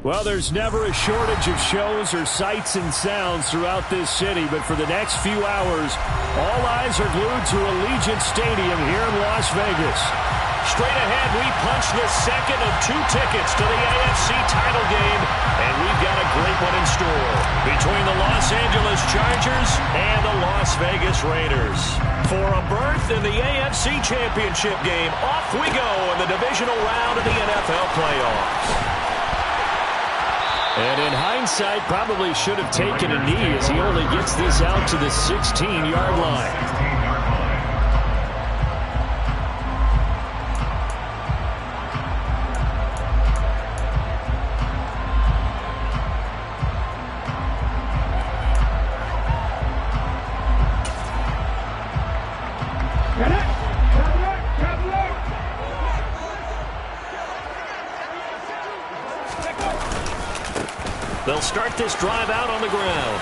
Well, there's never a shortage of shows or sights and sounds throughout this city, but for the next few hours, all eyes are glued to Allegiant Stadium here in Las Vegas. Straight ahead, we punch the second of 2 tickets to the AFC title game, and we've got a great one in store between the Los Angeles Chargers and the Las Vegas Raiders. For a berth in the AFC Championship game, off we go in the divisional round of the NFL playoffs. And in hindsight, probably should have taken a knee as he only gets this out to the 16-yard line. They'll start this drive out on the ground.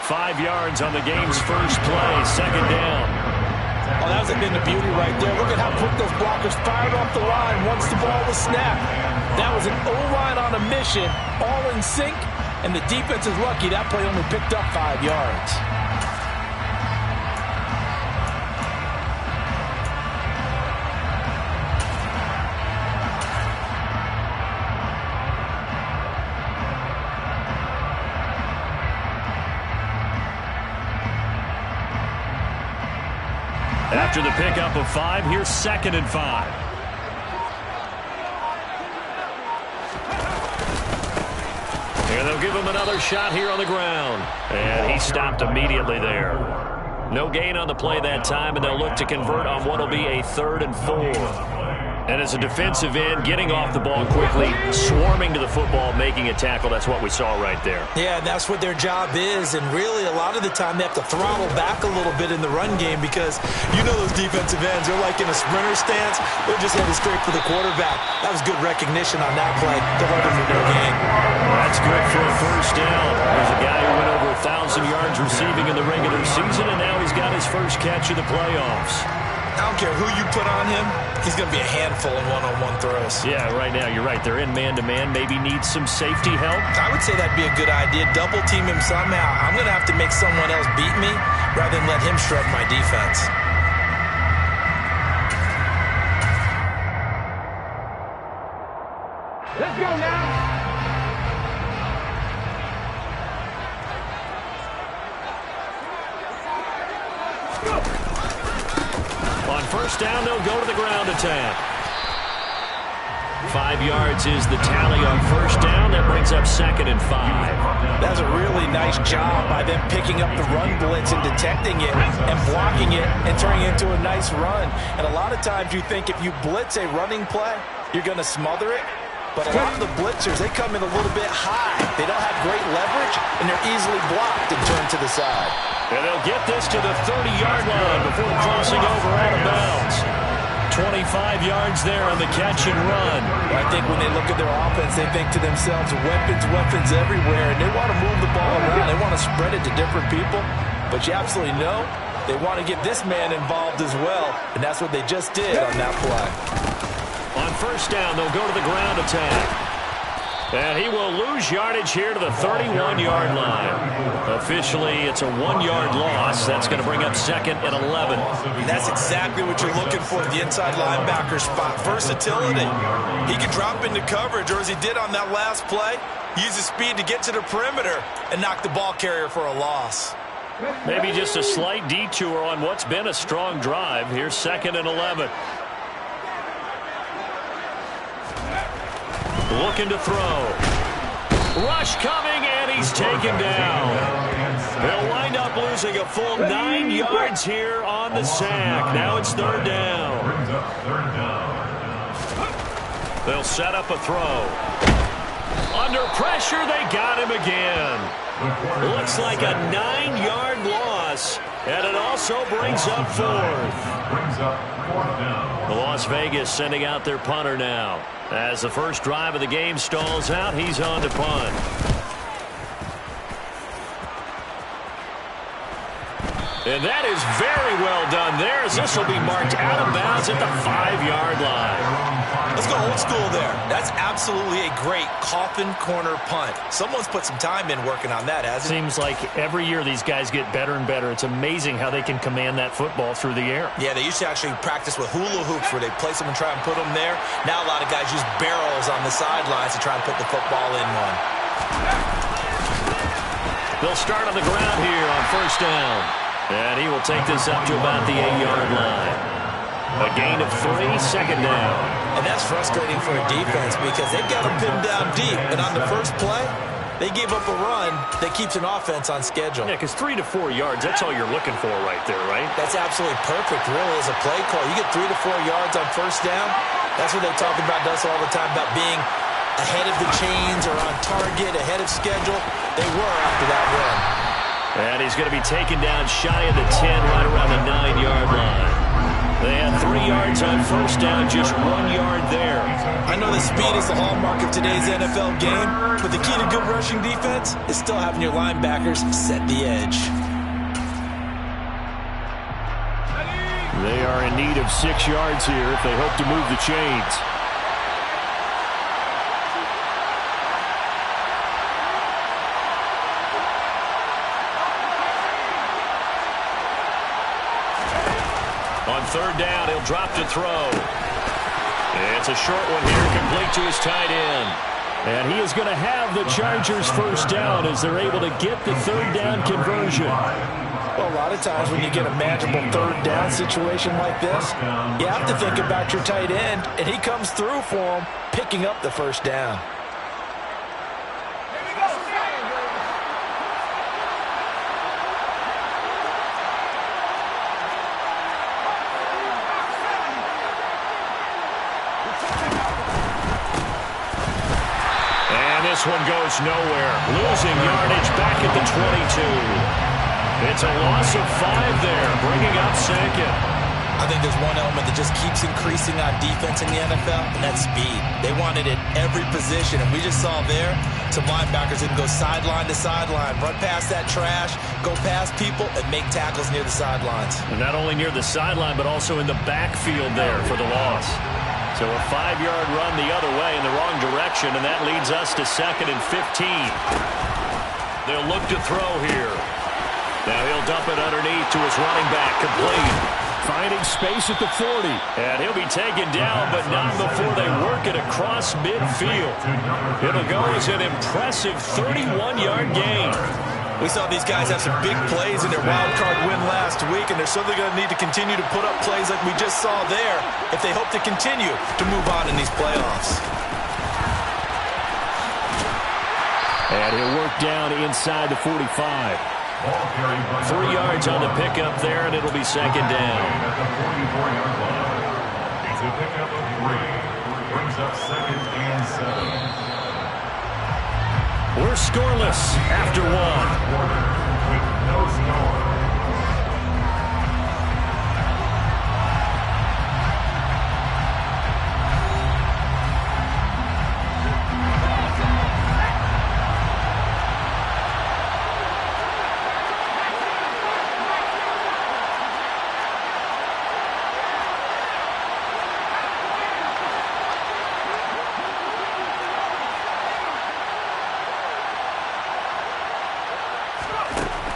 5 yards on the game's first play, second down. Oh, that was a bit of beauty right there. Look at how quick those blockers fired off the line once the ball was snapped. That was an O-line on a mission, all in sync, and the defense is lucky that play only picked up 5 yards. After the pickup of 5, here's 2nd and 5. And they'll give him another shot here on the ground. And he stopped immediately there. No gain on the play that time, and they'll look to convert on what will be a 3rd and 4. And as a defensive end, getting off the ball quickly, swarming to the football, making a tackle, that's what we saw right there. Yeah, that's what their job is, and really a lot of the time they have to throttle back a little bit in the run game because you know those defensive ends, they're like in a sprinter stance, they're just headed straight for the quarterback. That was good recognition on that play to hold them in their game. That's good for a first down. There's a guy who went over 1,000 yards receiving in the regular season, and now he's got his first catch of the playoffs. I don't care who you put on him, he's going to be a handful in one-on-one throws. Yeah, right now, you're right. They're in man-to-man. Maybe needs some safety help. I would say that'd be a good idea. Double team him somehow. I'm going to have to make someone else beat me rather than let him shred my defense. Let's go now. On first down, they'll go to the ground attack. 5 yards is the tally on first down. That brings up 2nd and 5. That's a really nice job by them picking up the run blitz and detecting it and blocking it and turning it into a nice run. And a lot of times you think if you blitz a running play, you're going to smother it. But a lot of the blitzers, they come in a little bit high. They don't have great leverage, and they're easily blocked and turned to the side. And they'll get this to the 30-yard line before crossing over out of bounds. 25 yards there on the catch and run. I think when they look at their offense, they think to themselves, weapons everywhere, and they want to move the ball around. They want to spread it to different people. But you absolutely know they want to get this man involved as well, and that's what they just did on that play. On first down, they'll go to the ground attack. And he will lose yardage here to the 31-yard line. Officially, it's a 1-yard loss. That's going to bring up 2nd and 11. And that's exactly what you're looking for, the inside linebacker spot. Versatility. He can drop into coverage, or as he did on that last play, use his speed to get to the perimeter and knock the ball carrier for a loss. Maybe just a slight detour on what's been a strong drive. Here's 2nd and 11. Looking to throw. Rush coming, and he's taken down. They'll wind up losing a full 9 yards here on the sack. Now it's 3rd down. They'll set up a throw. Under pressure, they got him again. Looks like a 9-yard loss, and it also brings up 4th. Las Vegas sending out their punter now. As the first drive of the game stalls out, he's on to punt. And that is very well done there as this will be marked out of bounds at the 5-yard line. Let's go old school there. That's absolutely a great coffin corner punt. Someone's put some time in working on that, hasn't it? Seems like every year these guys get better and better. It's amazing how they can command that football through the air. Yeah, they used to actually practice with hula hoops where they place them and try and put them there. Now a lot of guys use barrels on the sidelines to try and put the football in one. They'll start on the ground here on first down. And he will take this up to about the 8-yard line. A gain of 3, second down. And that's frustrating for a defense because they've got them pinned down deep. And on the first play, they gave up a run that keeps an offense on schedule. Yeah, because 3 to 4 yards, that's all you're looking for right there, right? That's absolutely perfect, really, as a play call. You get 3 to 4 yards on first down. That's what they talk about us all the time, about being ahead of the chains or on target, ahead of schedule. They were after that run. And he's going to be taken down shy of the 10, right around the 9-yard line. They had 3 yards on first down, just 1 yard there. I know that speed is the hallmark of today's NFL game, but the key to good rushing defense is still having your linebackers set the edge. They are in need of 6 yards here if they hope to move the chains. On third down, he'll drop to throw. It's a short one here, complete to his tight end. And he is going to have the Chargers first down as they're able to get the third down conversion. Well, a lot of times when you get a manageable third down situation like this, you have to think about your tight end, and he comes through for him, picking up the first down. This one goes nowhere. Losing yardage back at the 22. It's a loss of 5 there, bringing up second. I think there's one element that just keeps increasing on defense in the NFL, and that's speed. They want it at every position, and we just saw there some linebackers that can go sideline to sideline, run past that trash, go past people, and make tackles near the sidelines. And not only near the sideline, but also in the backfield there for the loss. So a 5-yard run the other way in the wrong direction, and that leads us to 2nd and 15. They'll look to throw here. Now he'll dump it underneath to his running back, complete. Finding space at the 40. And he'll be taken down, but not before they work it across midfield. It'll go as an impressive 31-yard gain. We saw these guys have some big plays in their wild card win last week, and they're certainly going to need to continue to put up plays like we just saw there if they hope to continue to move on in these playoffs. And he'll work down inside the 45. 3 yards on the pickup there, and it'll be second down. It's a pickup of 3. Brings up 2nd and 7. We're scoreless after 1. With no score.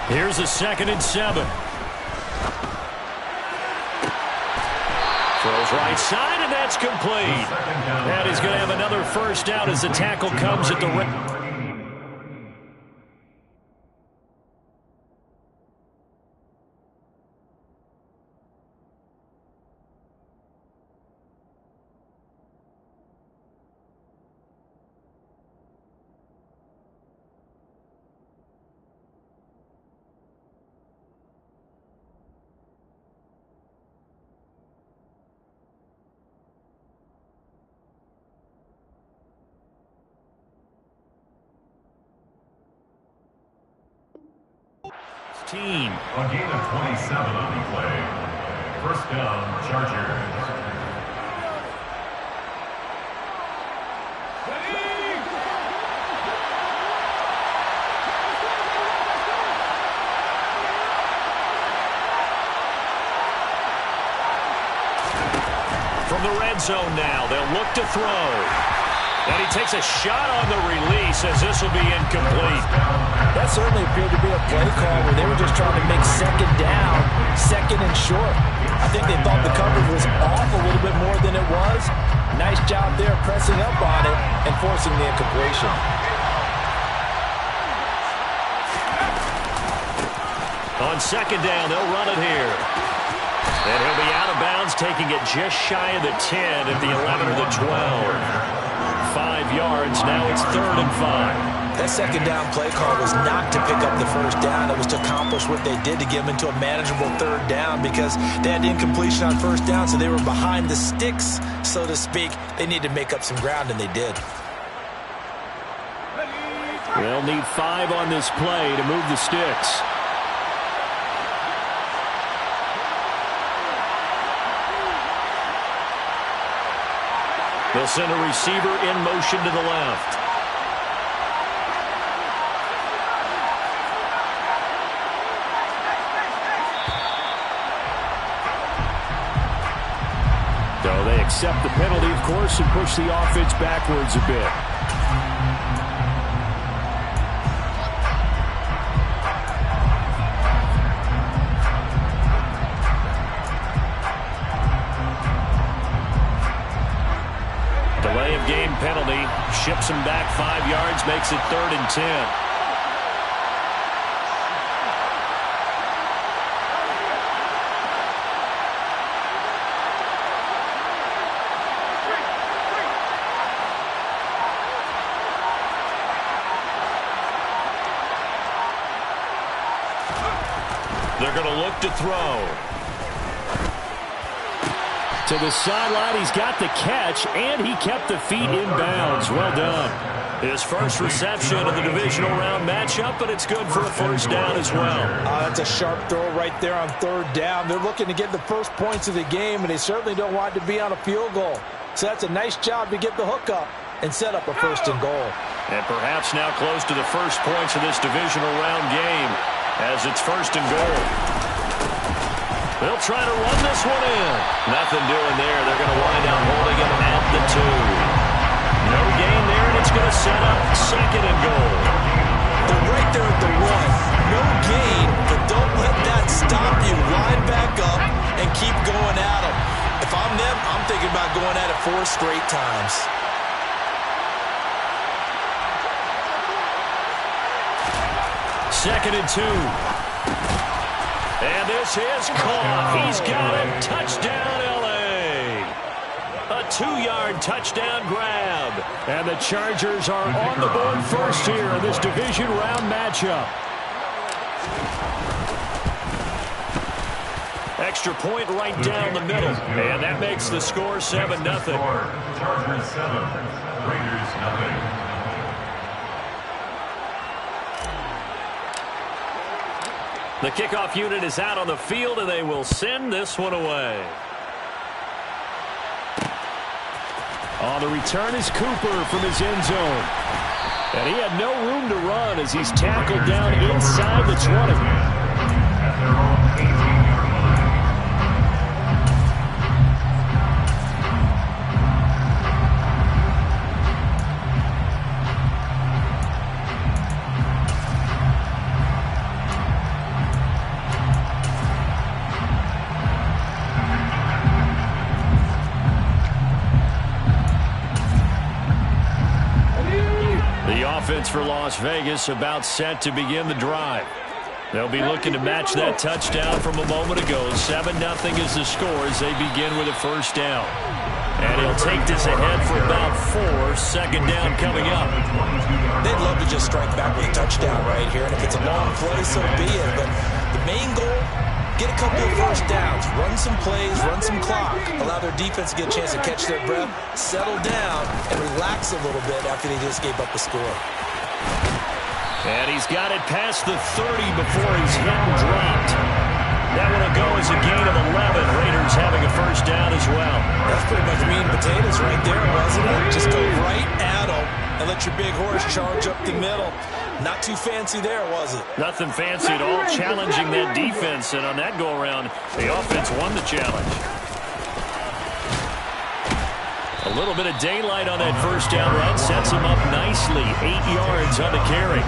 Here's a 2nd and 7. Throws right side, and that's complete. And he's going to have another first down as the tackle comes at the rim. Team. A gain of 27 on the play. First down, Chargers. From the red zone now, they'll look to throw. And he takes a shot on the release as this will be incomplete. That certainly appeared to be a play call where they were just trying to make second down, second and short. I think they thought the coverage was off a little bit more than it was. Nice job there pressing up on it and forcing the incompletion. On second down, they'll run it here. And he'll be out of bounds, taking it just shy of the 10 at the 11 to the 12. 5 yards, now it's 3rd and 5. That second down play call was not to pick up the first down. It was to accomplish what they did to get them into a manageable 3rd down because they had incompletion on first down, so they were behind the sticks, so to speak. They needed to make up some ground, and they did. They'll need 5 on this play to move the sticks. They'll send a receiver in motion to the left. So they accept the penalty, of course, and push the offense backwards a bit. Delay of game penalty, ships him back 5 yards, makes it 3rd and 10. They're going to look to throw. To the sideline, he's got the catch, and he kept the feet in bounds. Well done. His first reception of the divisional round matchup, but it's good for a first down as well. That's a sharp throw right there on 3rd down. They're looking to get the first points of the game, and they certainly don't want it to be on a field goal. So that's a nice job to get the hook up and set up a 1st and goal. And perhaps now close to the first points of this divisional round game as it's 1st and goal. They'll try to run this one in. Nothing doing there. They're going to wind up holding him at the 2. No gain there, and it's going to set up 2nd and goal. They're right there at the 1. No gain, but don't let that stop you. Line back up and keep going at them. If I'm them, I'm thinking about going at it 4 straight times. Second and 2. And this is caught. He's got it. Touchdown, L.A. A 2-yard touchdown grab. And the Chargers are on the board first here in this division round matchup. Extra point right down the middle. And that makes the score 7-0. Chargers 7, Raiders 0. The kickoff unit is out on the field, and they will send this one away. On the return is Cooper from his end zone. And he had no room to run as he's tackled down inside the 20. At their own 18-yard line. Offense for Las Vegas about set to begin the drive. They'll be looking to match that touchdown from a moment ago. 7-0 is the score as they begin with a first down. And he'll take this ahead for about 4. Second down coming up. They'd love to just strike back with a touchdown right here. And if it's a long play, so be it. But the main goal, get a couple of first downs, run some plays, run some clock, allow their defense to get a chance to catch their breath, settle down, and relax a little bit after they just gave up a score. And he's got it past the 30 before he's hit and dropped. That one will go as a gain of 11. Raiders having a first down as well. That's pretty much meat and potatoes right there, wasn't it? Just go right at them and let your big horse charge up the middle. Not too fancy there, was it? Nothing fancy at all, challenging that defense. And on that go-around, the offense won the challenge. A little bit of daylight on that first down run sets him up nicely. 8 yards on the carry.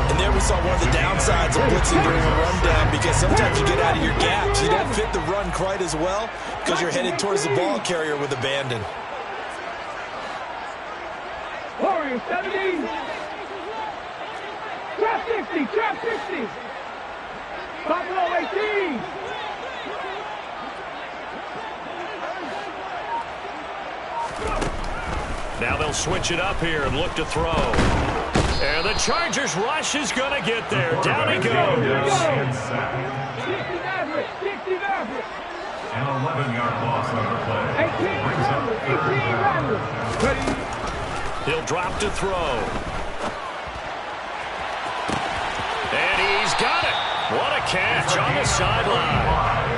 And there we saw one of the downsides of blitzing during a rundown, because sometimes you get out of your gaps. You don't fit the run quite as well because you're headed towards the ball carrier with abandon. Warriors 70. Trap 60, trap 60. Buffalo 18. Now they'll switch it up here and look to throw. And the Chargers rush is going to get there. Down he goes. 60 Maverick, 60 Maverick. An 11-yard loss on the play. 18 Maverick. He'll drop to throw. And he's got it. What a catch on the sideline.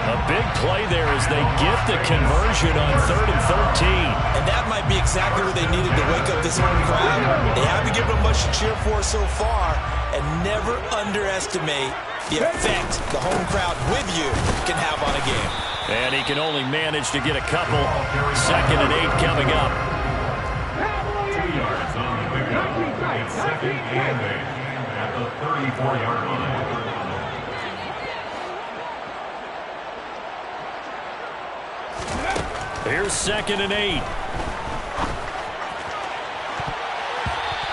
A big play there as they get the conversion on 3rd and 13. And that might be exactly what they needed to wake up this home crowd. They haven't given them much to cheer for so far, and never underestimate the effect the home crowd with you can have on a game. And he can only manage to get a couple. 2nd and 8 coming up. 2 yards on the pickup. It's 2nd and 8 at the 34-yard line. Here's 2nd and 8.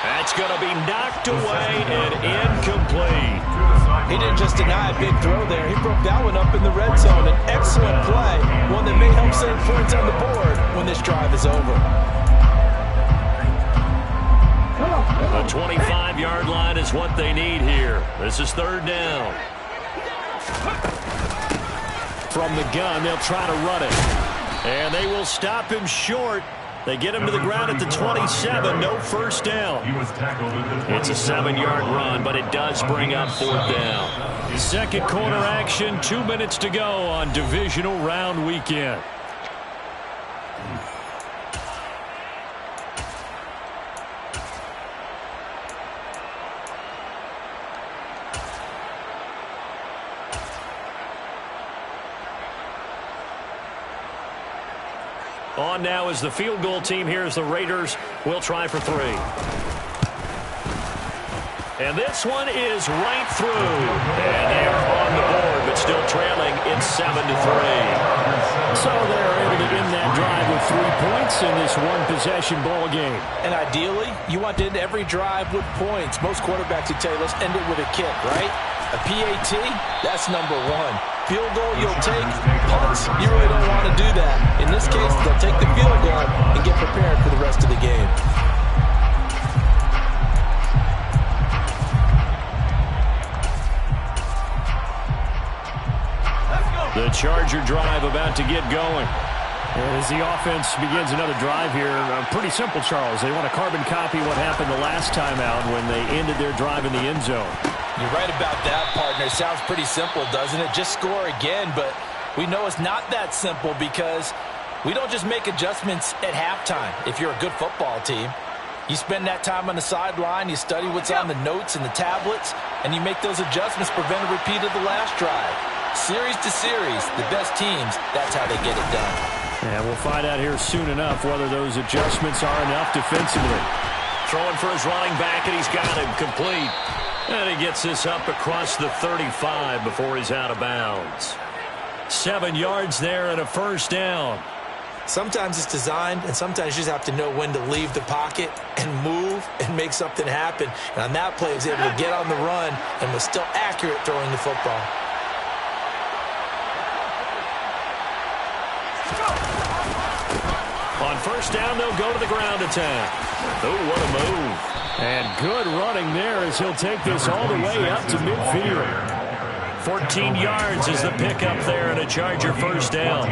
That's going to be knocked away and incomplete. He didn't just deny a big throw there. He broke that one up in the red zone. An excellent play, one that may help save points on the board when this drive is over. The 25-yard line is what they need here. This is 3rd down. From the gun, they'll try to run it. And they will stop him short. They get him to the ground at the 27. No first down. It's a 7-yard run, but it does bring up 4th down. Second quarter action, 2 minutes to go on divisional round weekend. On now is the field goal team. Here's the Raiders. We'll try for 3. And this one is right through. And they are on the board, but still trailing. It's 7-3. So they're able to end that drive with 3 points in this one-possession ball game. And ideally, you want to end every drive with points. Most quarterbacks would tell you, let's end it with a kick, right? A PAT, that's number 1. Field goal you'll take, punts, you really don't want to do that. In this case, they'll take the field goal and get prepared for the rest of the game. The Charger drive about to get going. As the offense begins another drive here, pretty simple, Charles. They want to carbon copy what happened the last time out when they ended their drive in the end zone. You're right about that, partner. Sounds pretty simple, doesn't it? Just score again, but we know it's not that simple because we don't just make adjustments at halftime if you're a good football team. You spend that time on the sideline, you study what's on the notes and the tablets, and you make those adjustments, prevent a repeat of the last drive. Series to series, the best teams, that's how they get it done. And we'll find out here soon enough whether those adjustments are enough defensively. Throwing for his running back, and he's got him complete. And he gets this up across the 35 before he's out of bounds. 7 yards there and a first down. Sometimes it's designed, and sometimes you just have to know when to leave the pocket and move and make something happen. And on that play, he was able to get on the run and was still accurate throwing the football. On first down, they'll go to the ground attack. Oh, what a move. And good running there as he'll take this all the way up to midfield. 14 yards is the pickup there and a Charger first down.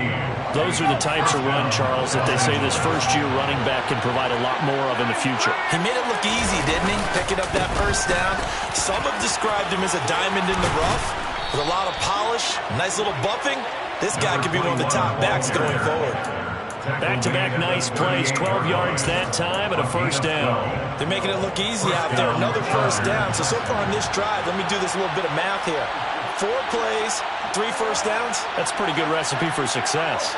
Those are the types of run, Charles, that they say this first-year running back can provide a lot more of in the future. He made it look easy, didn't he? Picking up that first down. Some have described him as a diamond in the rough with a lot of polish, nice little buffing. This guy could be one of the top backs going forward. Back-to-back nice plays, 12 yards that time and a first down. They're making it look easy out there. Another first down. So far on this drive, let me do this little bit of math here. 4 plays, 3 first downs. That's a pretty good recipe for success.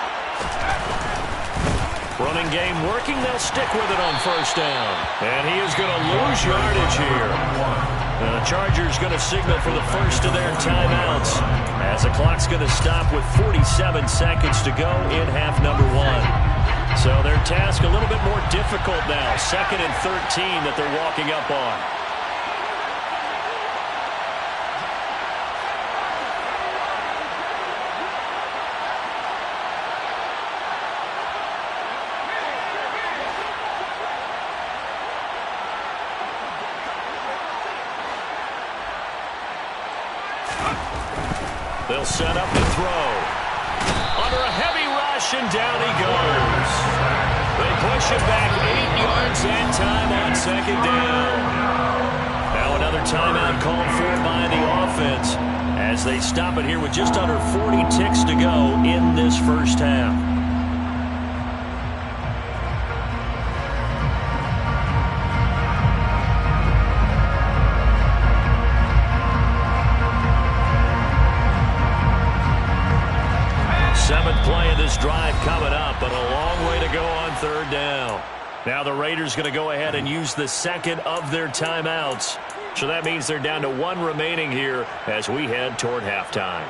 Running game working. They'll stick with it on first down. And he is going to lose yardage here. The Chargers going to signal for the first of their timeouts as the clock's going to stop with 47 seconds to go in half number 1. So their task a little bit more difficult now. 2nd and 13 that they're walking up on. They'll set up and throw. Under a heavy rush, and down he goes. They push him back 8 yards that time on 2nd down. Now another timeout called for by the offense as they stop it here with just under 40 ticks to go in this first half. Play of this drive coming up, but a long way to go on 3rd down. Now the Raiders going to go ahead and use the 2nd of their timeouts. So that means they're down to 1 remaining here as we head toward halftime.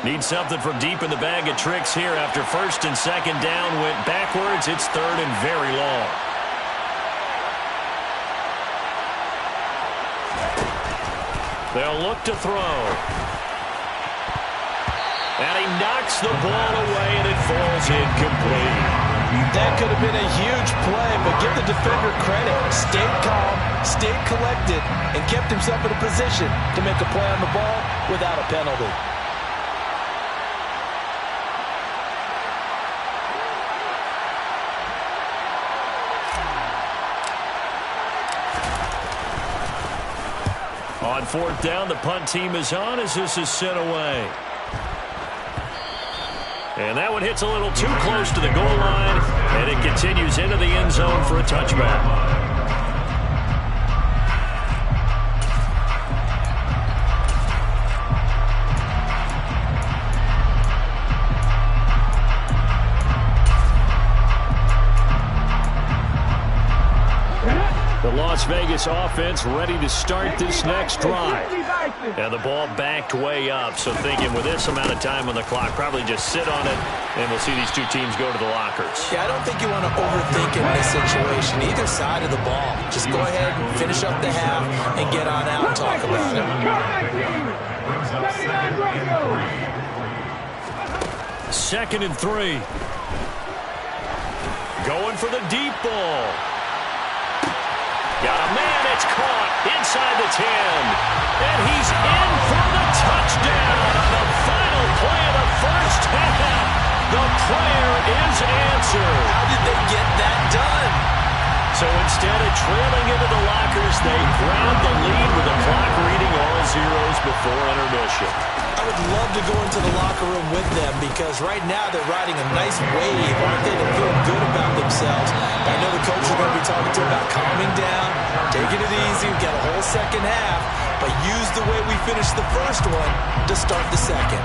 Need something from deep in the bag of tricks here after 1st and 2nd down went backwards. It's 3rd and very long. They'll look to throw. And he knocks the ball away, and it falls incomplete. That could have been a huge play, but give the defender credit. Stayed calm, stayed collected, and kept himself in a position to make a play on the ball without a penalty. On 4th down, the punt team is on as this is sent away. And that one hits a little too close to the goal line, and it continues into the end zone for a touchback. Las Vegas offense ready to start this next drive. And the ball backed way up, so thinking with this amount of time on the clock, probably just sit on it, and we'll see these two teams go to the lockers. Yeah, I don't think you want to overthink in this situation, either side of the ball. Just go ahead and finish up the half and get on out and talk about it. 2nd and 3. Going for the deep ball. Got a man, it's caught inside the 10. And he's in for the touchdown on the final play of the first half. The prayer is answered. How did they get that done? So instead of trailing into the lockers, they grabbed the lead with the clock reading all zeros before intermission. I would love to go into the locker room with them because right now they're riding a nice wave, aren't they? They're feeling good about themselves. I know the coach is going to be talking to them about calming down, taking it easy. We've got a whole second half, but use the way we finished the first one to start the second.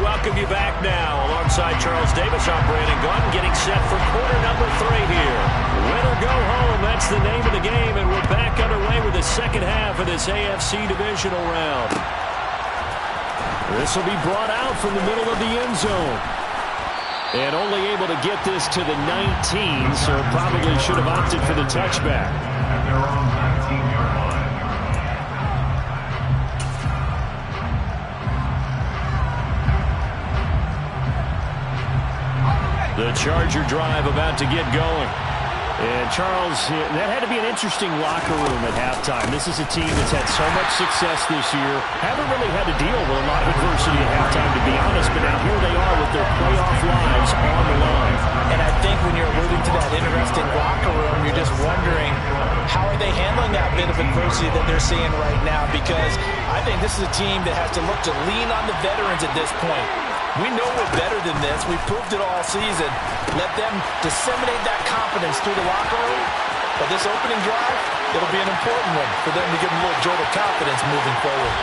Welcome you back now. Alongside Charles Davis, I'm Brandon Gunn, getting set for quarter number 3 here. Win or go home, that's the name of the game, and we're back underway with the second half of this AFC divisional round. This will be brought out from the middle of the end zone. And only able to get this to the 19, so probably should have opted for the touchback. At their own 19-yard line. The Charger drive about to get going. And Charles, that had to be an interesting locker room at halftime. This is a team that's had so much success this year. Haven't really had to deal with a lot of adversity at halftime, to be honest. But now here they are with their playoff lives on the line. And I think when you're alluding to that interesting locker room, you're just wondering, how are they handling that bit of adversity that they're seeing right now? Because I think this is a team that has to look to lean on the veterans at this point. We know we're better than this. We've proved it all season. Let them disseminate that confidence through the locker room. But this opening drive, it'll be an important one for them to give them a little jolt of confidence moving forward.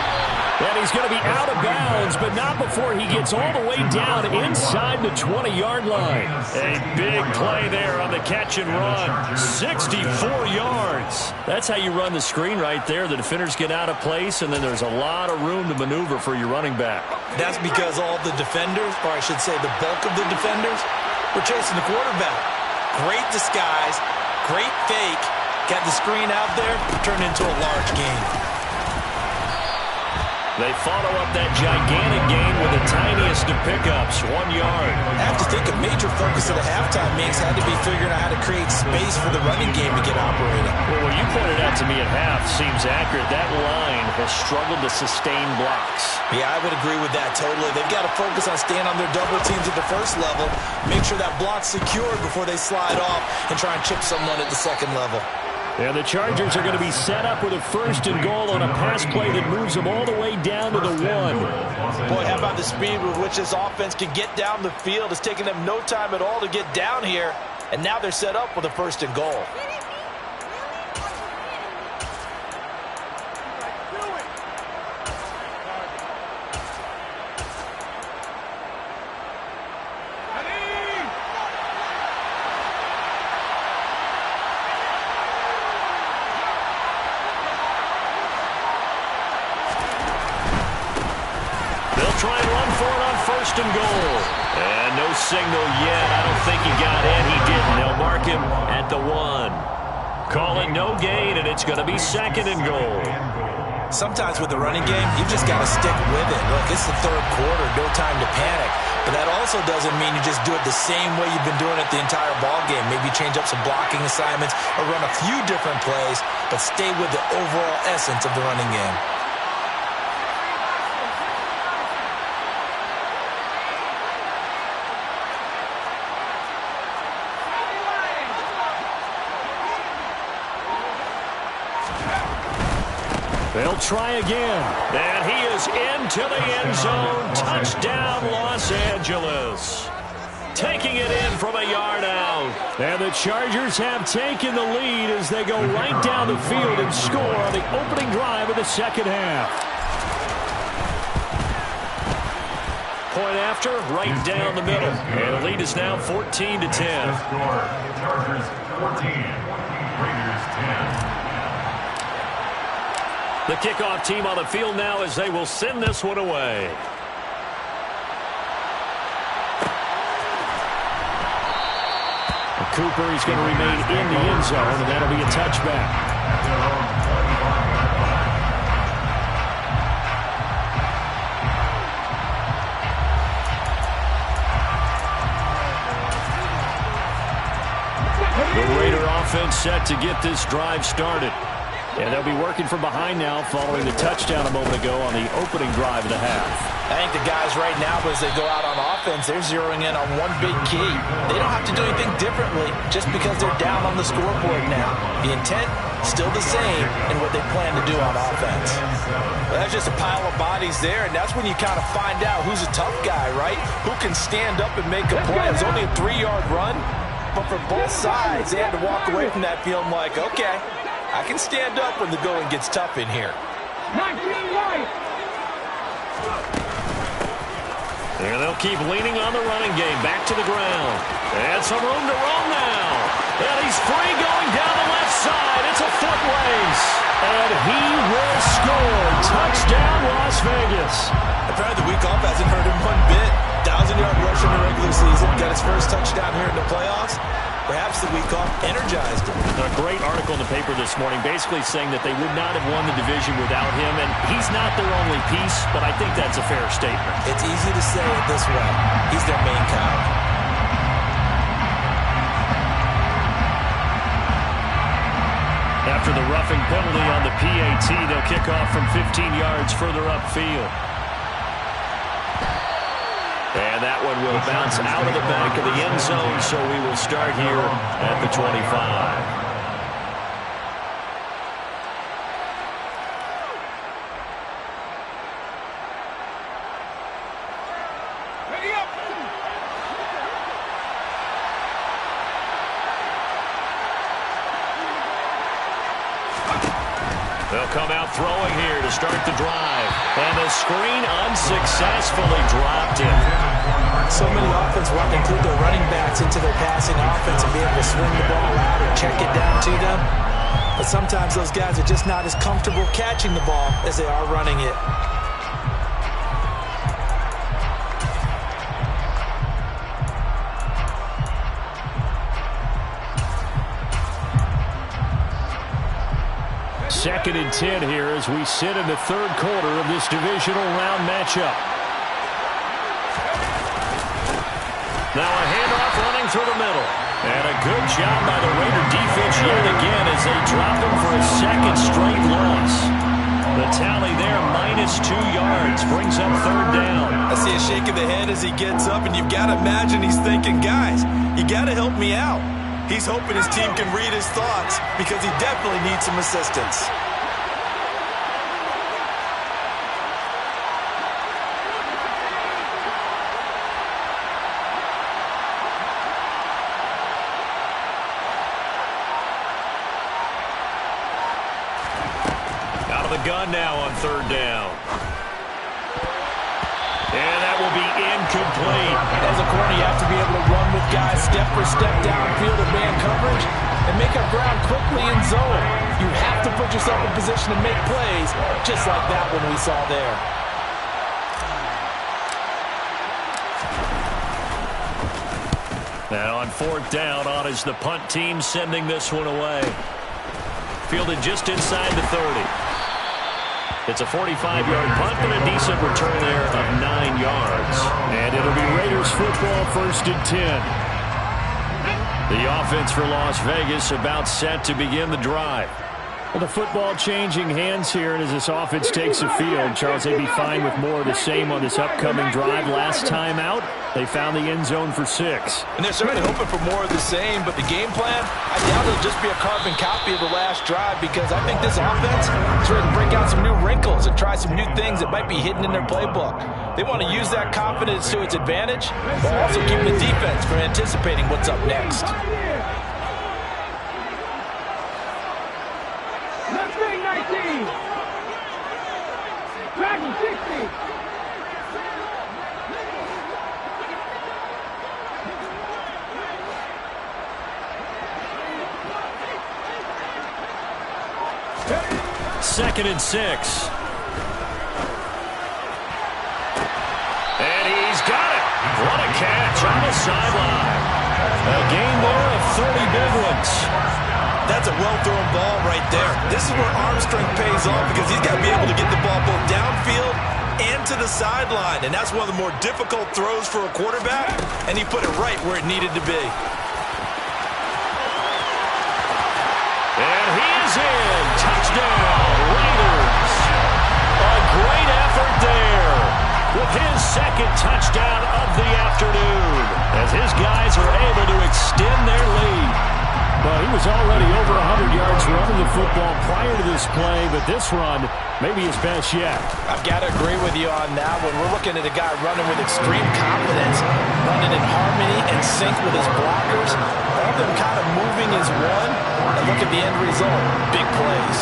And he's going to be out of bounds, but not before he gets all the way down inside the 20-yard line. A big play there on the catch and run. 64 yards. That's how you run the screen right there. The defenders get out of place, and then there's a lot of room to maneuver for your running back. That's because all the defenders, or I should say the bulk of the defenders, were chasing the quarterback. Great disguise, great fake. Got the screen out there, turned into a large gain. They follow up that gigantic gain with the tiniest of pickups, 1 yard. I have to think a major focus of the halftime mix had to be figuring out how to create space for the running game to get operating. Well, what you pointed out to me at half seems accurate. That line has struggled to sustain blocks. Yeah, I would agree with that totally. They've got to focus on staying on their double teams at the first level, make sure that block's secured before they slide off and try and chip someone at the second level. And the Chargers are going to be set up with a 1st and goal on a pass play that moves them all the way down to the 1. Boy, how about the speed with which this offense can get down the field? It's taken them no time at all to get down here. And now they're set up with a 1st and goal. Try and run for it on 1st and goal. And no signal yet. I don't think he got in. He didn't. They'll mark him at the 1. Call it no gain, and it's going to be 2nd and goal. Sometimes with the running game, you've just got to stick with it. Look, it's the 3rd quarter, no time to panic. But that also doesn't mean you just do it the same way you've been doing it the entire ball game. Maybe change up some blocking assignments or run a few different plays, but stay with the overall essence of the running game. They'll try again. And he is into the end zone. Touchdown, Los Angeles. Taking it in from a yard out. And the Chargers have taken the lead as they go right down the field and score on the opening drive of the 2nd half. Point after, right down the middle. And the lead is now 14-10. Chargers 14, Raiders 10. The kickoff team on the field now as they will send this one away. Cooper, he's going to remain in the end zone, and that'll be a touchback. The Raider offense set to get this drive started. And they'll be working from behind now following the touchdown a moment ago on the opening drive of the half. I think the guys right now, as they go out on offense, they're zeroing in on one big key. They don't have to do anything differently just because they're down on the scoreboard now. The intent, still the same in what they plan to do on offense. Well, that's just a pile of bodies there, and that's when you kind of find out who's a tough guy, right? Who can stand up and make a play. It's only a 3-yard run, but for both sides, they had to walk away from that feeling like, okay, I can stand up when the going gets tough in here. And they'll keep leaning on the running game. Back to the ground. And some room to roam now. And he's free going down the left side. It's a foot race. And he will score. Touchdown, Las Vegas. Apparently the week off hasn't hurt him one bit. 1,000-yard rush in the regular season. Got his first touchdown here in the playoffs. Perhaps the week off energized him. A great article in the paper this morning basically saying that they would not have won the division without him, and he's not their only piece, but I think that's a fair statement. It's easy to say it this way. He's their main cog. After the roughing penalty on the PAT, they'll kick off from 15 yards further upfield. And that one will bounce out of the back of the end zone, so we will start here at the 25. Ready They'll come out throwing here to start the drive. And the screen unsuccessfully dropped it. So many offenses want to include their running backs into their passing offense and be able to swing the ball out or check it down to them. But sometimes those guys are just not as comfortable catching the ball as they are running it. Second and 10 here as we sit in the third quarter of this divisional round matchup. Now a handoff running through the middle. And a good job by the Raider defense yet again as they drop him for a second straight loss. The tally there, -2 yards, brings up third down. I see a shake of the head as he gets up, and you've got to imagine he's thinking, guys, you got to help me out. He's hoping his team can read his thoughts because he definitely needs some assistance. Out of the gun now on third down. And that will be incomplete. As a corner, you have to be able to run with guys step for step downfield in man coverage and make up ground quickly in zone. You have to put yourself in position to make plays, just like that one we saw there. Now on fourth down, on is the punt team sending this one away. Fielded just inside the 30. It's a 45-yard punt, but a decent return there of 9 yards. And it'll be Raiders football, 1st and 10. The offense for Las Vegas about set to begin the drive. Well, the football changing hands here, and as this offense takes the field, Charles, they'd be fine with more of the same on this upcoming drive. Last time out, they found the end zone for 6. And they're certainly hoping for more of the same, but the game plan, I doubt it'll just be a carbon copy of the last drive because I think this offense is ready to break out some new wrinkles and try some new things that might be hidden in their playbook. They want to use that confidence to its advantage, while also keeping the defense from anticipating what's up next. Second and 6. And he's got it. What a catch on the sideline. A gain there of 30 big ones. That's a well-thrown ball right there. This is where arm strength pays off because he's got to be able to get the ball both downfield and to the sideline. And that's one of the more difficult throws for a quarterback, and he put it right where it needed to be. And he is in. Touchdown, Raiders. A great effort there with his second touchdown of the afternoon as his guys are able to extend their lead. Well, he was already over 100 yards running the football prior to this play, but this run may be his best yet. I've got to agree with you on that one. We're looking at a guy running with extreme confidence, running in harmony and sync with his blockers. All of them kind of moving as one. And look at the end result. Big plays.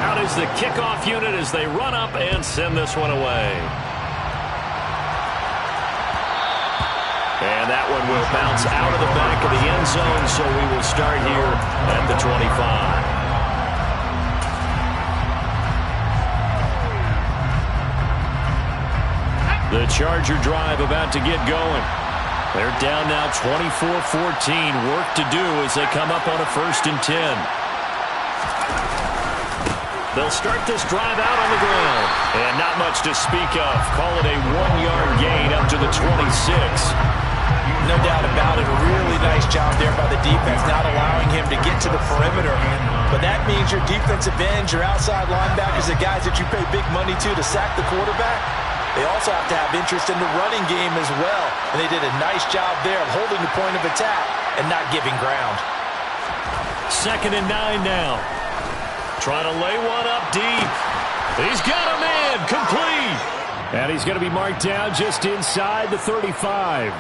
Out is the kickoff unit as they run up and send this one away. And that one will bounce out of the back of the end zone, so we will start here at the 25. The Charger drive about to get going. They're down now 24-14. Work to do as they come up on a 1st and 10. They'll start this drive out on the ground. And not much to speak of. Call it a 1-yard gain up to the 26. No doubt about it. A really nice job there by the defense, not allowing him to get to the perimeter. But that means your defensive ends, your outside linebackers, the guys that you pay big money to sack the quarterback, they also have to have interest in the running game as well. And they did a nice job there of holding the point of attack and not giving ground. 2nd and 9 now. Trying to lay one up deep. He's got a man. Complete. And he's going to be marked down just inside the 35.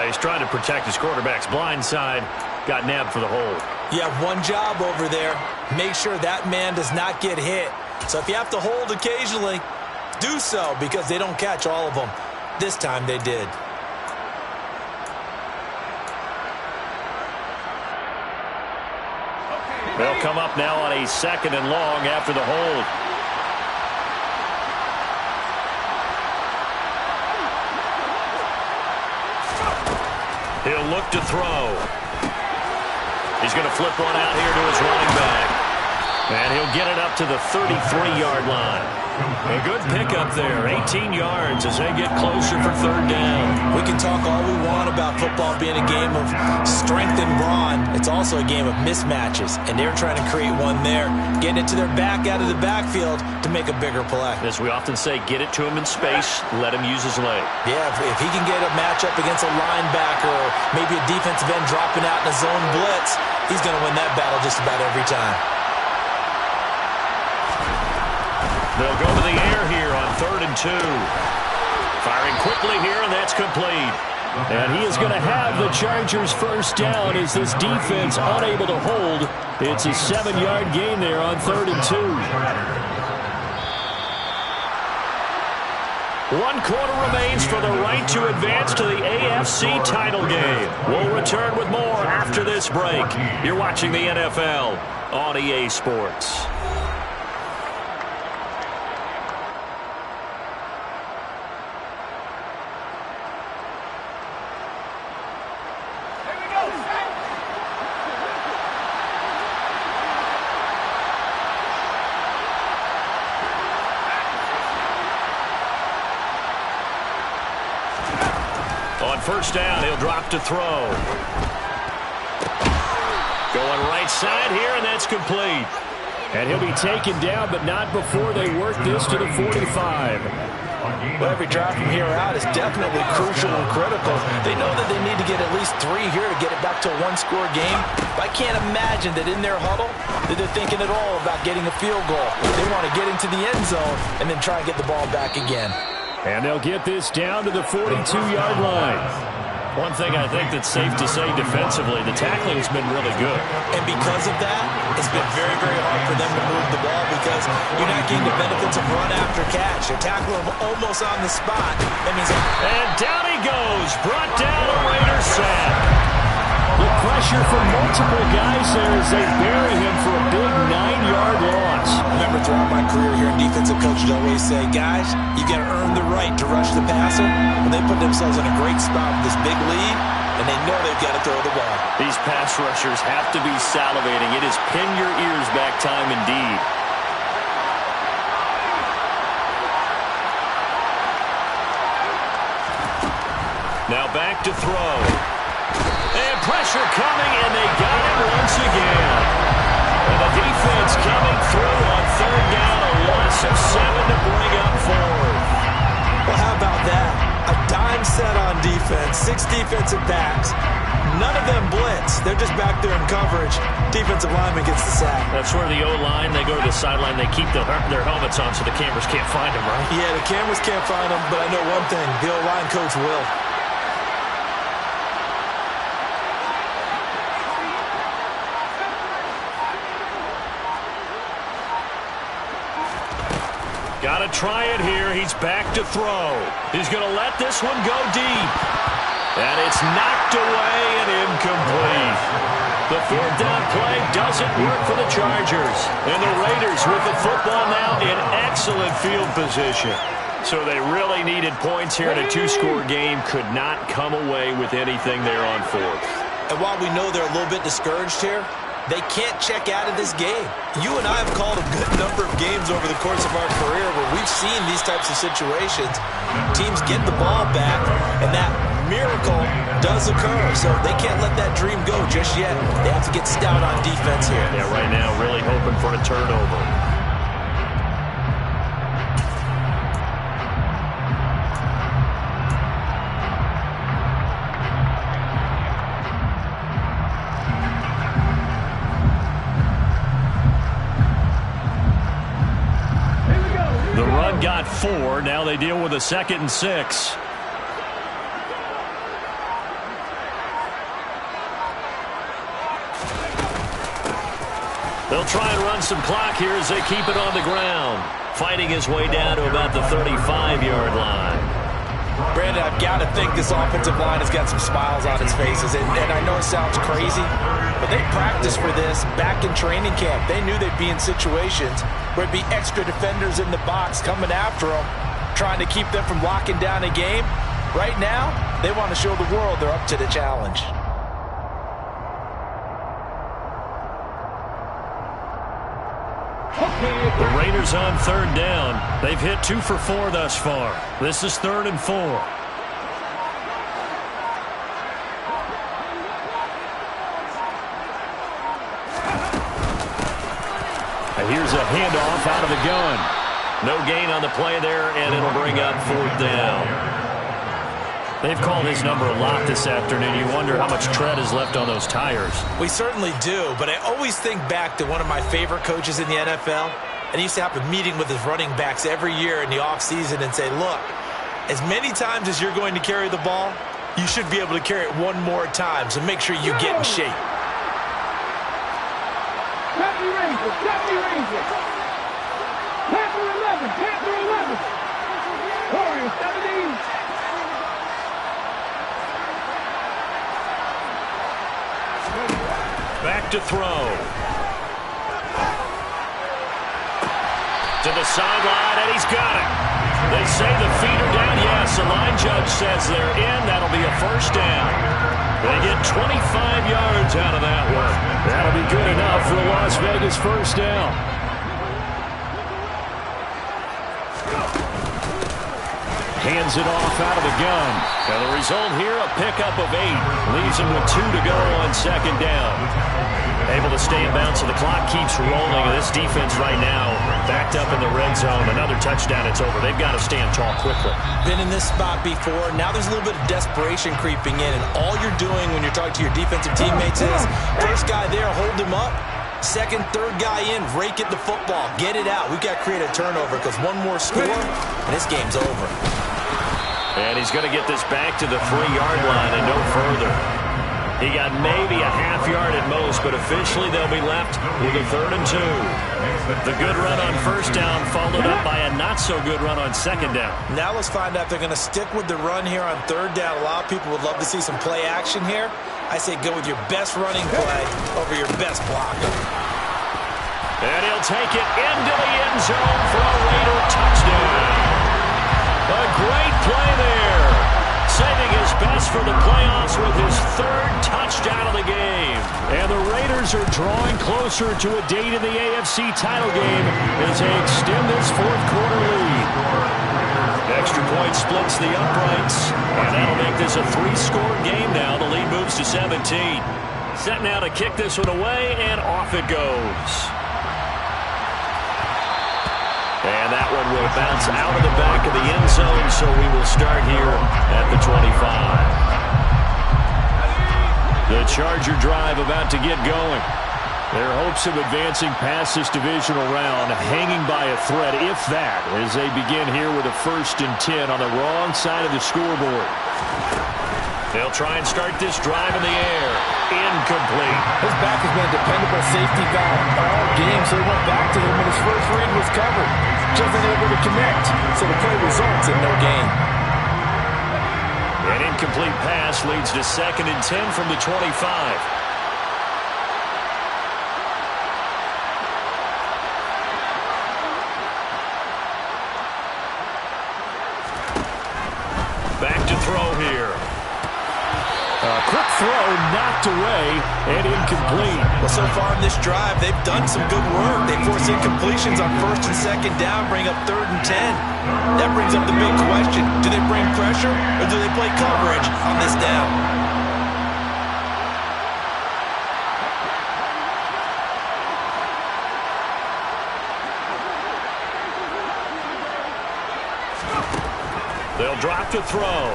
He's trying to protect his quarterback's blind side. Got nabbed for the hold. You have one job over there. Make sure that man does not get hit. So if you have to hold occasionally, do so, because they don't catch all of them. This time they did. They'll come up now on a 2nd and long after the hold. He'll look to throw. He's going to flip one out here to his running back. And he'll get it up to the 33-yard line. A good pickup there, 18 yards as they get closer for 3rd down. We can talk all we want about football being a game of strength and brawn. It's also a game of mismatches, and they're trying to create one there, getting it to their back out of the backfield to make a bigger play. As we often say, get it to him in space, let him use his leg. Yeah, if he can get a matchup against a linebacker or maybe a defensive end dropping out in a zone blitz, he's going to win that battle just about every time. They'll go to the air here on 3rd and 2. Firing quickly here, and that's complete. And he is going to have the Chargers' 1st down as this defense unable to hold. It's a 7-yard gain there on 3rd and 2. 1 quarter remains for the right to advance to the AFC title game. We'll return with more after this break. You're watching the NFL on EA Sports. On 1st down, he'll drop to throw. Going right side here, and that's complete. And he'll be taken down, but not before they work this to the 45. Well, every drive from here out is definitely crucial and critical. They know that they need to get at least 3 here to get it back to a 1-score game. But I can't imagine that in their huddle that they're thinking at all about getting a field goal. They want to get into the end zone and then try and get the ball back again. And they'll get this down to the 42-yard line. One thing I think that's safe to say defensively, the tackling's been really good. And because of that, it's been very, very hard for them to move the ball because you're not getting the benefits of run after catch. You're tackling them almost on the spot. That means and down he goes, brought down a Raiders sack. The pressure from multiple guys there as they bury him for a big 9-yard loss. Remember, throughout my career here in defensive coaches always say, guys, you got to earn the right to rush the passer. And they put themselves in a great spot with this big lead, and they know they've got to throw the ball. These pass rushers have to be salivating. It is pin your ears back time indeed. Now back to throw. And pressure coming, and they got him once again. And the defense coming through on 3rd down, a loss of 7 to bring up 4th. Well, how about that? A dime set on defense, 6 defensive backs. None of them blitz. They're just back there in coverage. Defensive lineman gets the sack. That's where the O-line, they go to the sideline, they keep their helmets on so the cameras can't find them, right? Yeah, the cameras can't find them, but I know one thing. The O-line coach will. Got to try it here. He's back to throw. He's going to let this one go deep. And it's knocked away and incomplete. The 4th down play doesn't work for the Chargers. And the Raiders with the football now in excellent field position. So they really needed points here in a 2-score game. Could not come away with anything there on 4th. And while we know they're a little bit discouraged here, they can't check out of this game. You and I have called a good number of games over the course of our career where we've seen these types of situations. Teams get the ball back, and that miracle does occur. So they can't let that dream go just yet. They have to get stout on defense here. Yeah, right now really hoping for a turnover. Got 4. Now they deal with a 2nd and 6. They'll try and run some clock here as they keep it on the ground. Fighting his way down to about the 35-yard line. Brandon, I've got to think this offensive line has got some smiles on its faces. And I know it sounds crazy, but they practiced for this back in training camp. They knew they'd be in situations where it'd be extra defenders in the box coming after them, trying to keep them from locking down a game. Right now, they want to show the world they're up to the challenge. The Raiders on third down. They've hit 2 for 4 thus far. This is 3rd and 4. And here's a handoff out of the gun. No gain on the play there, and it'll bring up 4th down. They've called his number a lot this afternoon. You wonder how much tread is left on those tires. We certainly do, but I always think back to one of my favorite coaches in the NFL. And he used to have a meeting with his running backs every year in the offseason and say, look, as many times as you're going to carry the ball, you should be able to carry it one more time, so make sure you get in shape. Panther Ranger, Panther Ranger. Panther 11, Panther 11. Warriors 17. Back to throw. To the sideline, and he's got it. They say the feet are down. Yes, the line judge says they're in. That'll be a 1st down. They get 25 yards out of that one. That'll be good enough for a Las Vegas 1st down. Hands it off out of the gun. And the result here, a pickup of 8. Leaves him with 2 to go on 2nd down. Able to stay in bounds, so the clock keeps rolling. And this defense right now, backed up in the red zone. Another touchdown, it's over. They've got to stand tall quickly. Been in this spot before. Now there's a little bit of desperation creeping in. And all you're doing when you're talking to your defensive teammates is, first guy there, hold him up. Second, third guy in, rake at the football. Get it out. We've got to create a turnover because one more score, and this game's over. And he's going to get this back to the 3-yard line and no further. He got maybe a half yard at most, but officially they'll be left with a 3rd and 2. The good run on 1st down followed up by a not-so-good run on 2nd down. Now let's find out if they're going to stick with the run here on 3rd down. A lot of people would love to see some play action here. I say go with your best running play over your best blocker. And he'll take it into the end zone for a Raider touchdown. A great play there. Saving his best for the playoffs with his 3rd touchdown of the game. And the Raiders are drawing closer to a date in the AFC title game as they extend this 4th quarter lead. Extra point splits the uprights, and that'll make this a 3-score game now. The lead moves to 17. Set now to kick this one away, and off it goes. And that one will bounce out of the back of the end zone, so we will start here at the 25. The Charger drive about to get going. Their hopes of advancing past this divisional round hanging by a thread, if that, as they begin here with a 1st and 10 on the wrong side of the scoreboard. They'll try and start this drive in the air. Incomplete. His back has been a dependable safety valve all game, so he went back to him when his first read was covered. Just unable to connect, so the play results in no gain. An incomplete pass leads to 2nd and 10 from the 25. Back to throw here. A quick throw knocked away and incomplete. Well, so far in this drive, they've done some good work. They force incompletions on 1st and 2nd down, bring up 3rd and 10. That brings up the big question. Do they bring pressure or do they play coverage on this down? They'll drop to throw.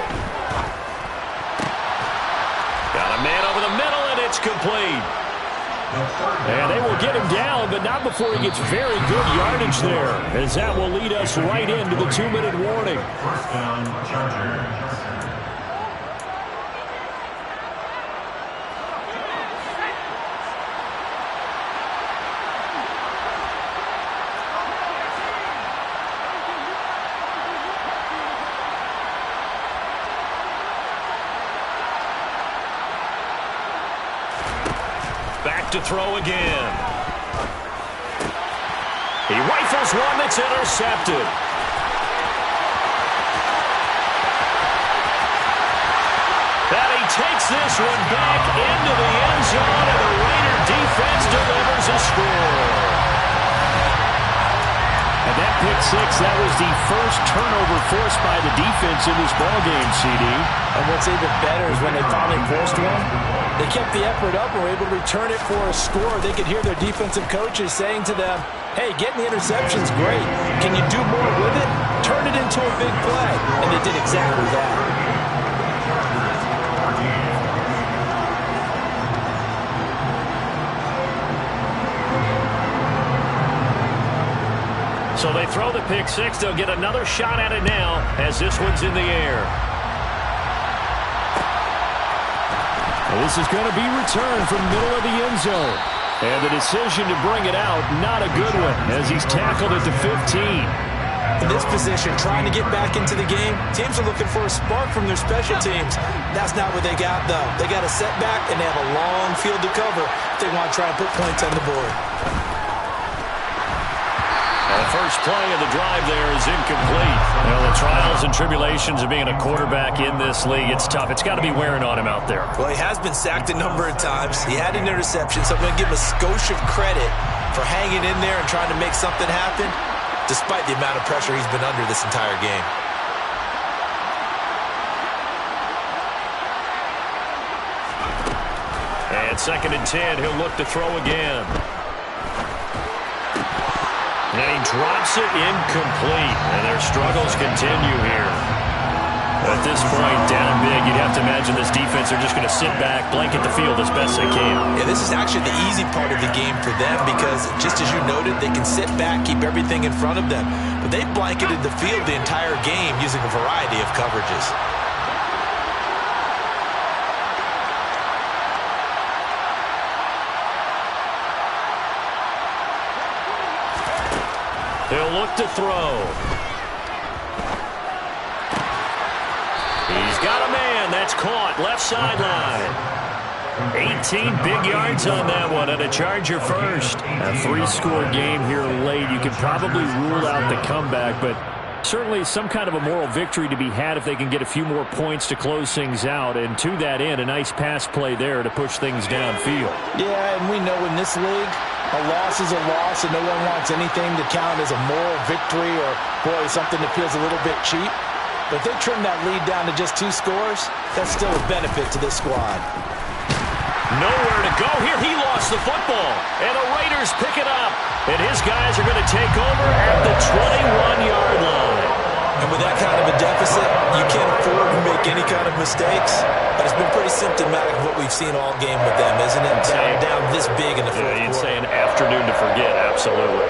Got a man over the middle, and it's complete. And they will get him down, but not before he gets very good yardage there, as that will lead us right into the 2-minute warning. 1st down, Chargers. to throw again. He rifles one that's intercepted. And he takes this one back into the end zone, and the Raider defense delivers a score. And that pick six, that was the first turnover forced by the defense in this ballgame, CD. And what's even better is when they finally forced one, they kept the effort up and were able to return it for a score. They could hear their defensive coaches saying to them, hey, getting the interception's great. Can you do more with it? Turn it into a big play. And they did exactly that. So they throw the pick six. They'll get another shot at it now as this one's in the air. Well, this is going to be returned from middle of the end zone. And the decision to bring it out, not a good one, as he's tackled at the 15. In this position, trying to get back into the game, teams are looking for a spark from their special teams. That's not what they got, though. They got a setback, and they have a long field to cover if they want to try and put points on the board. The first play of the drive there is incomplete. You know, the trials and tribulations of being a quarterback in this league, it's tough. It's got to be wearing on him out there. Well, he has been sacked a number of times. He had an interception, so I'm going to give him a skosh of credit for hanging in there and trying to make something happen, despite the amount of pressure he's been under this entire game. And 2nd and 10, he'll look to throw again. And he drops it incomplete. And their struggles continue here. At this point, down big, you'd have to imagine this defense are just going to sit back, blanket the field as best they can. Yeah, this is actually the easy part of the game for them because, just as you noted, they can sit back, keep everything in front of them. But they've blanketed the field the entire game using a variety of coverages. He'll look to throw. He's got a man. That's caught. Left sideline. 18 big yards on that one, and a Charger first. A 3-score game here late. You could probably rule out the comeback, but certainly some kind of a moral victory to be had if they can get a few more points to close things out. And to that end, a nice pass play there to push things downfield. Yeah, and we know in this league, a loss is a loss, and no one wants anything to count as a moral victory or, boy, something that feels a little bit cheap. But if they trim that lead down to just 2 scores, that's still a benefit to this squad. Nowhere to go here. He lost the football, and the Raiders pick it up. And his guys are going to take over at the 21-yard line. And with that kind of a deficit, you can't afford to make any kind of mistakes. But it's been pretty symptomatic of what we've seen all game with them, isn't it? Down this big in the fourth quarter. You'd say an afternoon to forget, absolutely.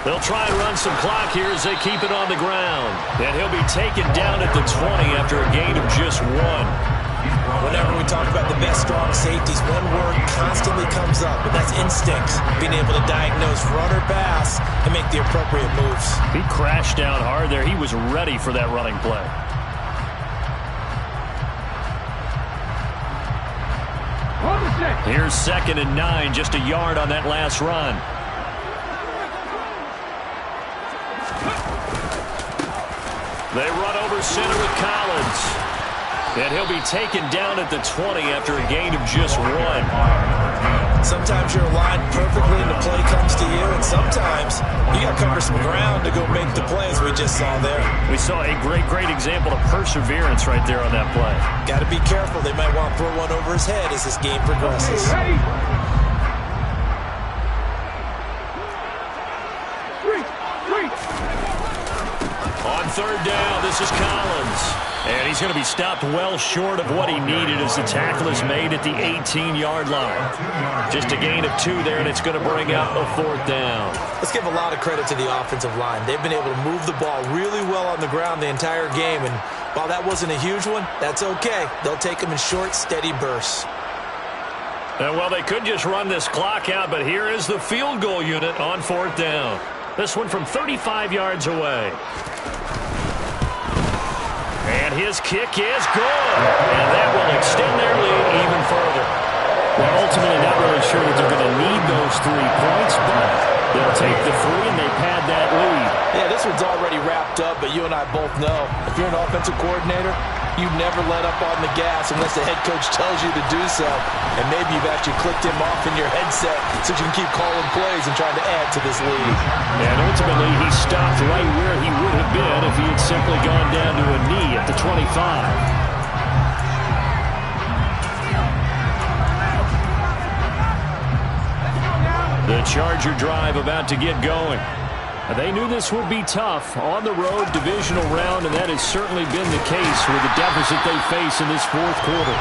They'll try and run some clock here as they keep it on the ground. And he'll be taken down at the 20 after a gain of just 1. Whenever we talk about the best strong safeties, one word constantly comes up, and that's instincts. Being able to diagnose run or pass and make the appropriate moves. He crashed down hard there. He was ready for that running play. Here's 2nd and 9, just a yard on that last run. They run over center with Collins. And he'll be taken down at the 20 after a gain of just 1. Sometimes you're aligned perfectly and the play comes to you, and sometimes you got to cover some ground to go make the play, as we just saw there. We saw a great example of perseverance right there on that play. Got to be careful. They might want to throw one over his head as this game progresses. On 3rd down, this is Collins. And he's going to be stopped well short of what he needed as the tackle is made at the 18-yard line. Just a gain of 2 there, and it's going to bring up a 4th down. Let's give a lot of credit to the offensive line. They've been able to move the ball really well on the ground the entire game, and while that wasn't a huge one, that's okay. They'll take them in short, steady bursts. Well, they could just run this clock out, but here is the field goal unit on 4th down. This one from 35 yards away. And his kick is good. And that will extend their lead even further. Well, ultimately, not really sure that they're going to need those 3 points, but they'll take the 3 and they pad that lead. Yeah, this one's already wrapped up, but you and I both know if you're an offensive coordinator, you never let up on the gas unless the head coach tells you to do so. And maybe you've actually clicked him off in your headset so you can keep calling plays and trying to add to this lead. And ultimately, he stopped right where he would have been if he had simply gone down to a knee at the 25. The Charger drive about to get going. They knew this would be tough on the road divisional round, and that has certainly been the case with the deficit they face in this 4th quarter.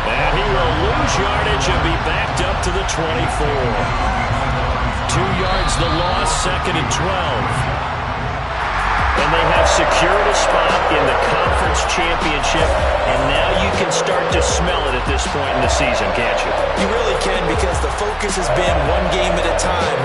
And he will lose yardage and be backed up to the 24. 2 yards the loss, 2nd and 12. And they have secured a spot in the conference championship, and now you can start to smell it at this point in the season, can't you? You really can, because the focus has been one game at a time.